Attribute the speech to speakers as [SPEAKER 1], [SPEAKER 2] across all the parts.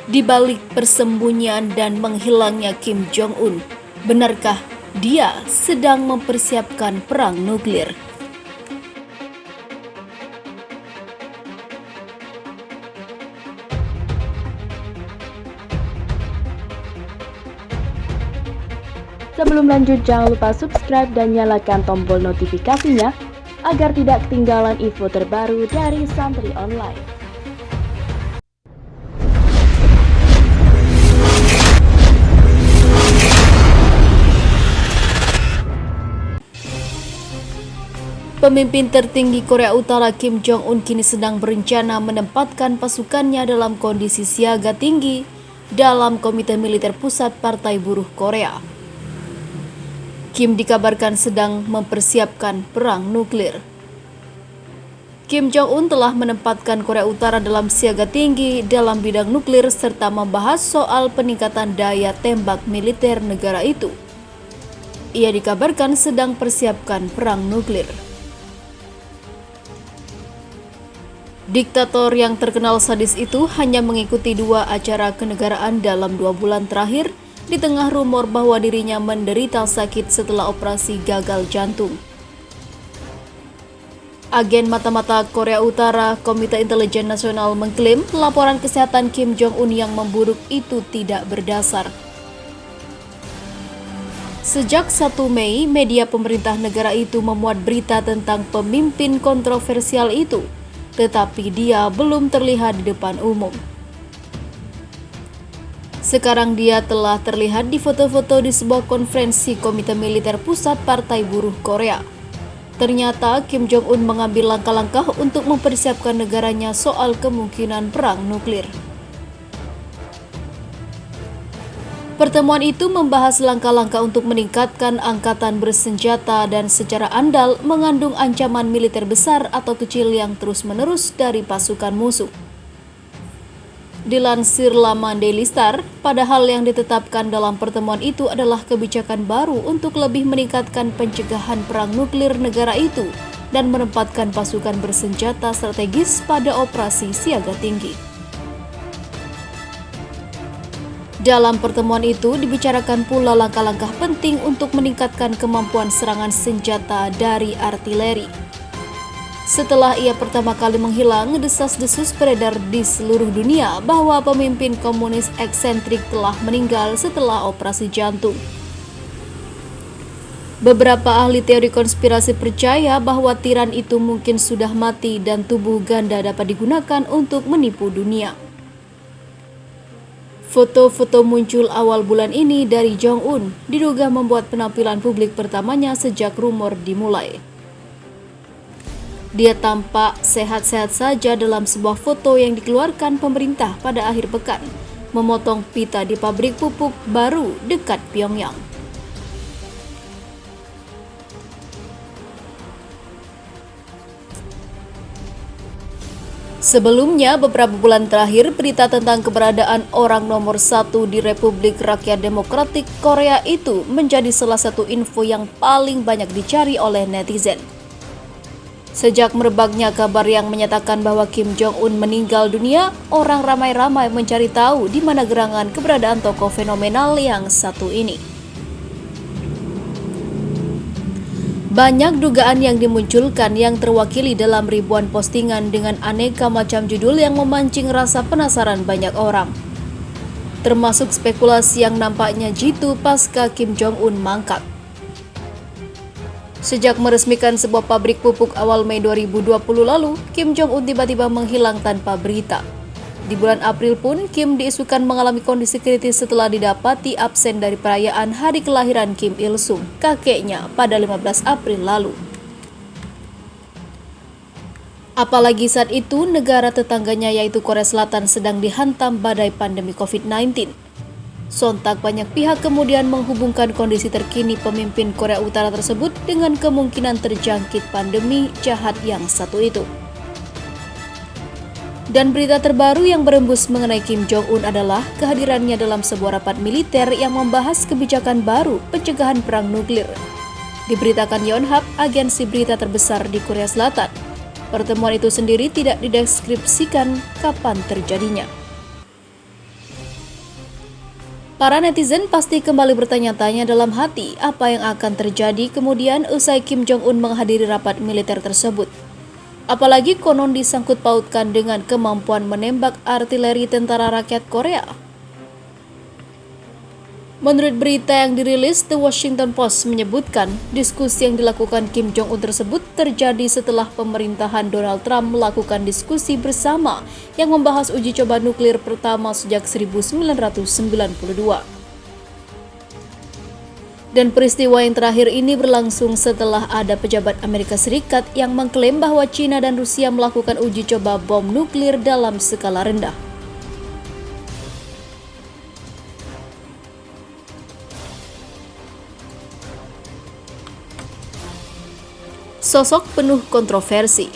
[SPEAKER 1] Di balik persembunyian dan menghilangnya Kim Jong-un, benarkah dia sedang mempersiapkan perang nuklir?
[SPEAKER 2] Sebelum lanjut, jangan lupa subscribe dan nyalakan tombol notifikasinya agar tidak ketinggalan info terbaru dari Santri Online.
[SPEAKER 1] Pemimpin tertinggi Korea Utara Kim Jong-un kini sedang berencana menempatkan pasukannya dalam kondisi siaga tinggi dalam Komite Militer Pusat Partai Buruh Korea. Kim dikabarkan sedang mempersiapkan perang nuklir. Kim Jong-un telah menempatkan Korea Utara dalam siaga tinggi dalam bidang nuklir serta membahas soal peningkatan daya tembak militer negara itu. Ia dikabarkan sedang persiapkan perang nuklir. Diktator yang terkenal sadis itu hanya mengikuti 2 acara kenegaraan dalam 2 bulan terakhir di tengah rumor bahwa dirinya menderita sakit setelah operasi gagal jantung. Agen mata-mata Korea Utara, Komite Intelijen Nasional mengklaim laporan kesehatan Kim Jong-un yang memburuk itu tidak berdasar. Sejak 1 Mei, media pemerintah negara itu memuat berita tentang pemimpin kontroversial itu, tetapi dia belum terlihat di depan umum. Sekarang dia telah terlihat di foto-foto di sebuah konferensi Komite Militer Pusat Partai Buruh Korea. Ternyata Kim Jong-un mengambil langkah-langkah untuk mempersiapkan negaranya soal kemungkinan perang nuklir. Pertemuan itu membahas langkah-langkah untuk meningkatkan angkatan bersenjata dan secara andal mengandung ancaman militer besar atau kecil yang terus-menerus dari pasukan musuh. Dilansir laman Daily Star, padahal yang ditetapkan dalam pertemuan itu adalah kebijakan baru untuk lebih meningkatkan pencegahan perang nuklir negara itu dan menempatkan pasukan bersenjata strategis pada operasi siaga tinggi. Dalam pertemuan itu dibicarakan pula langkah-langkah penting untuk meningkatkan kemampuan serangan senjata dari artileri. Setelah ia pertama kali menghilang, desas-desus beredar di seluruh dunia bahwa pemimpin komunis eksentrik telah meninggal setelah operasi jantung. Beberapa ahli teori konspirasi percaya bahwa tiran itu mungkin sudah mati dan tubuh ganda dapat digunakan untuk menipu dunia. Foto-foto muncul awal bulan ini dari Jong-un diduga membuat penampilan publik pertamanya sejak rumor dimulai. Dia tampak sehat-sehat saja dalam sebuah foto yang dikeluarkan pemerintah pada akhir pekan, memotong pita di pabrik pupuk baru dekat Pyongyang. Sebelumnya, beberapa bulan terakhir, berita tentang keberadaan orang nomor 1 di Republik Rakyat Demokratik Korea itu menjadi salah satu info yang paling banyak dicari oleh netizen. Sejak merebaknya kabar yang menyatakan bahwa Kim Jong-un meninggal dunia, orang ramai-ramai mencari tahu di mana gerangan keberadaan tokoh fenomenal yang satu ini. Banyak dugaan yang dimunculkan yang terwakili dalam ribuan postingan dengan aneka macam judul yang memancing rasa penasaran banyak orang. Termasuk spekulasi yang nampaknya jitu pasca Kim Jong-un mangkat. Sejak meresmikan sebuah pabrik pupuk awal Mei 2020 lalu, Kim Jong-un tiba-tiba menghilang tanpa berita. Di bulan April pun, Kim diisukan mengalami kondisi kritis setelah didapati absen dari perayaan hari kelahiran Kim Il-sung, kakeknya, pada 15 April lalu. Apalagi saat itu, negara tetangganya yaitu Korea Selatan sedang dihantam badai pandemi COVID-19. Sontak banyak pihak kemudian menghubungkan kondisi terkini pemimpin Korea Utara tersebut dengan kemungkinan terjangkit pandemi jahat yang satu itu. Dan berita terbaru yang berembus mengenai Kim Jong-un adalah kehadirannya dalam sebuah rapat militer yang membahas kebijakan baru pencegahan perang nuklir. Diberitakan Yonhap, agensi berita terbesar di Korea Selatan. Pertemuan itu sendiri tidak dideskripsikan kapan terjadinya. Para netizen pasti kembali bertanya-tanya dalam hati apa yang akan terjadi kemudian usai Kim Jong-un menghadiri rapat militer tersebut. Apalagi konon disangkut pautkan dengan kemampuan menembak artileri tentara rakyat Korea. Menurut berita yang dirilis, The Washington Post menyebutkan diskusi yang dilakukan Kim Jong-un tersebut terjadi setelah pemerintahan Donald Trump melakukan diskusi bersama yang membahas uji coba nuklir pertama sejak 1992. Dan peristiwa yang terakhir ini berlangsung setelah ada pejabat Amerika Serikat yang mengklaim bahwa China dan Rusia melakukan uji coba bom nuklir dalam skala rendah. Sosok penuh kontroversi.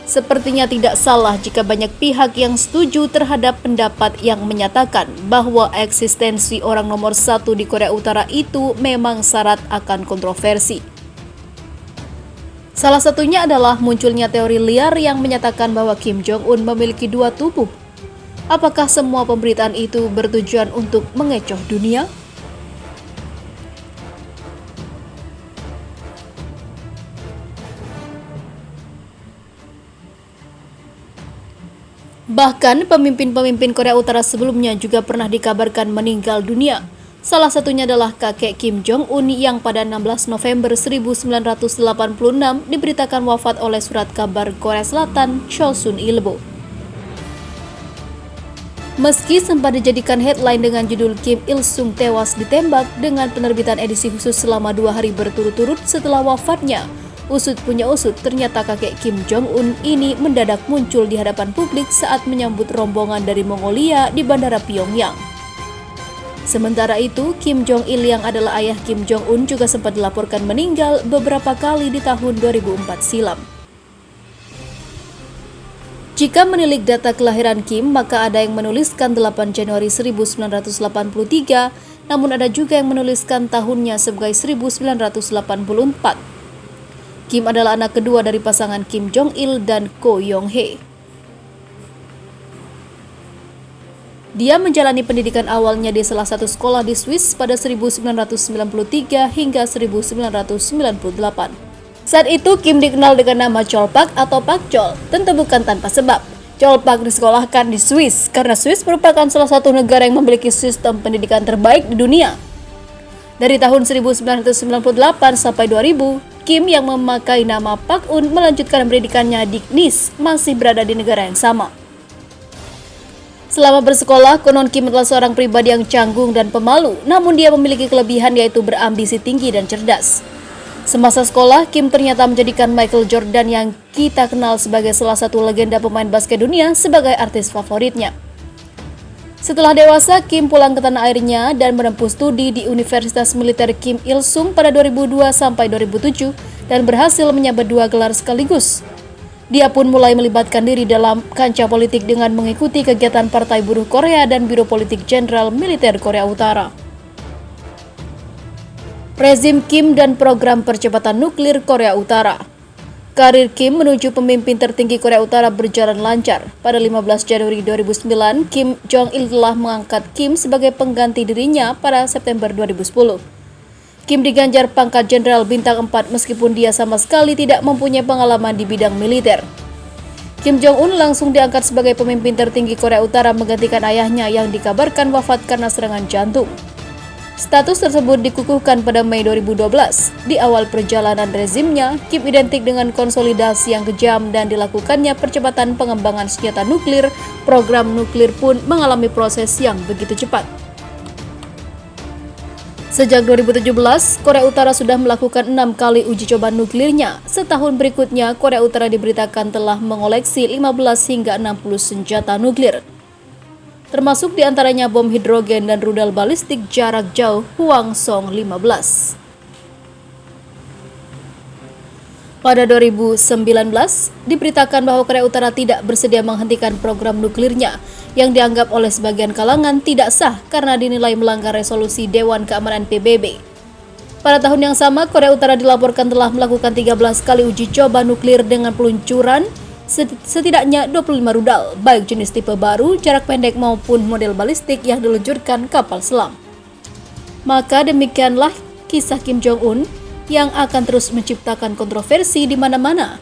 [SPEAKER 1] Sepertinya tidak salah jika banyak pihak yang setuju terhadap pendapat yang menyatakan bahwa eksistensi orang nomor satu di Korea Utara itu memang syarat akan kontroversi. Salah satunya adalah munculnya teori liar yang menyatakan bahwa Kim Jong-un memiliki dua tubuh. Apakah semua pemberitaan itu bertujuan untuk mengecoh dunia? Bahkan pemimpin-pemimpin Korea Utara sebelumnya juga pernah dikabarkan meninggal dunia. Salah satunya adalah kakek Kim Jong-un yang pada 16 November 1986 diberitakan wafat oleh surat kabar Korea Selatan Chosun Ilbo. Meski sempat dijadikan headline dengan judul Kim Il-sung tewas ditembak dengan penerbitan edisi khusus selama 2 hari berturut-turut setelah wafatnya, usut punya usut, ternyata kakek Kim Jong-un ini mendadak muncul di hadapan publik saat menyambut rombongan dari Mongolia di Bandara Pyongyang. Sementara itu, Kim Jong-il yang adalah ayah Kim Jong-un juga sempat dilaporkan meninggal beberapa kali di tahun 2004 silam. Jika menilik data kelahiran Kim, maka ada yang menuliskan 8 Januari 1983, namun ada juga yang menuliskan tahunnya sebagai 1984. Kim adalah anak kedua dari pasangan Kim Jong-il dan Ko Yong-hee. Dia menjalani pendidikan awalnya di salah satu sekolah di Swiss pada 1993 hingga 1998. Saat itu Kim dikenal dengan nama Chol Pak atau Pak Chol, tentu bukan tanpa sebab. Chol Pak disekolahkan di Swiss karena Swiss merupakan salah satu negara yang memiliki sistem pendidikan terbaik di dunia. Dari tahun 1998 sampai 2000, Kim yang memakai nama Pak Un melanjutkan pendidikannya di Nice, masih berada di negara yang sama. Selama bersekolah, konon Kim adalah seorang pribadi yang canggung dan pemalu, namun dia memiliki kelebihan yaitu berambisi tinggi dan cerdas. Semasa sekolah, Kim ternyata menjadikan Michael Jordan yang kita kenal sebagai salah satu legenda pemain basket dunia sebagai artis favoritnya. Setelah dewasa, Kim pulang ke tanah airnya dan menempuh studi di Universitas Militer Kim Il-sung pada 2002 sampai 2007 dan berhasil menyabet 2 gelar sekaligus. Dia pun mulai melibatkan diri dalam kancah politik dengan mengikuti kegiatan Partai Buruh Korea dan Biro Politik Jenderal Militer Korea Utara. Rezim Kim dan program percepatan nuklir Korea Utara. Karir Kim menuju pemimpin tertinggi Korea Utara berjalan lancar. Pada 15 Januari 2009, Kim Jong-il telah mengangkat Kim sebagai pengganti dirinya pada September 2010. Kim diganjar pangkat Jenderal Bintang 4 meskipun dia sama sekali tidak mempunyai pengalaman di bidang militer. Kim Jong-un langsung diangkat sebagai pemimpin tertinggi Korea Utara menggantikan ayahnya yang dikabarkan wafat karena serangan jantung. Status tersebut dikukuhkan pada Mei 2012. Di awal perjalanan rezimnya, Kim identik dengan konsolidasi yang kejam dan dilakukannya percepatan pengembangan senjata nuklir. Program nuklir pun mengalami proses yang begitu cepat. Sejak 2017, Korea Utara sudah melakukan 6 kali uji coba nuklirnya. Setahun berikutnya, Korea Utara diberitakan telah mengoleksi 15 hingga 60 senjata nuklir, termasuk diantaranya bom hidrogen dan rudal balistik jarak jauh Hwasong 15. Pada 2019, diberitakan bahwa Korea Utara tidak bersedia menghentikan program nuklirnya yang dianggap oleh sebagian kalangan tidak sah karena dinilai melanggar resolusi Dewan Keamanan PBB. Pada tahun yang sama, Korea Utara dilaporkan telah melakukan 13 kali uji coba nuklir dengan peluncuran setidaknya 25 rudal, baik jenis tipe baru, jarak pendek maupun model balistik yang diluncurkan kapal selam. Maka demikianlah kisah Kim Jong-un yang akan terus menciptakan kontroversi di mana-mana.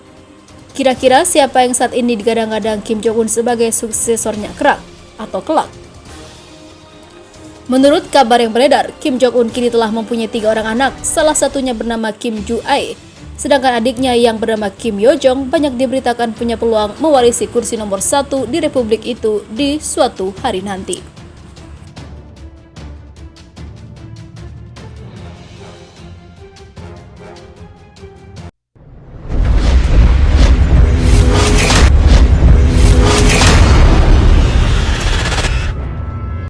[SPEAKER 1] Kira-kira siapa yang saat ini digadang-gadang Kim Jong-un sebagai suksesornya kelak? Menurut kabar yang beredar, Kim Jong-un kini telah mempunyai 3 orang anak, salah satunya bernama Kim Ju-ae. Sedangkan adiknya yang bernama Kim Yo-jong banyak diberitakan punya peluang mewarisi kursi nomor 1 di republik itu di suatu hari nanti.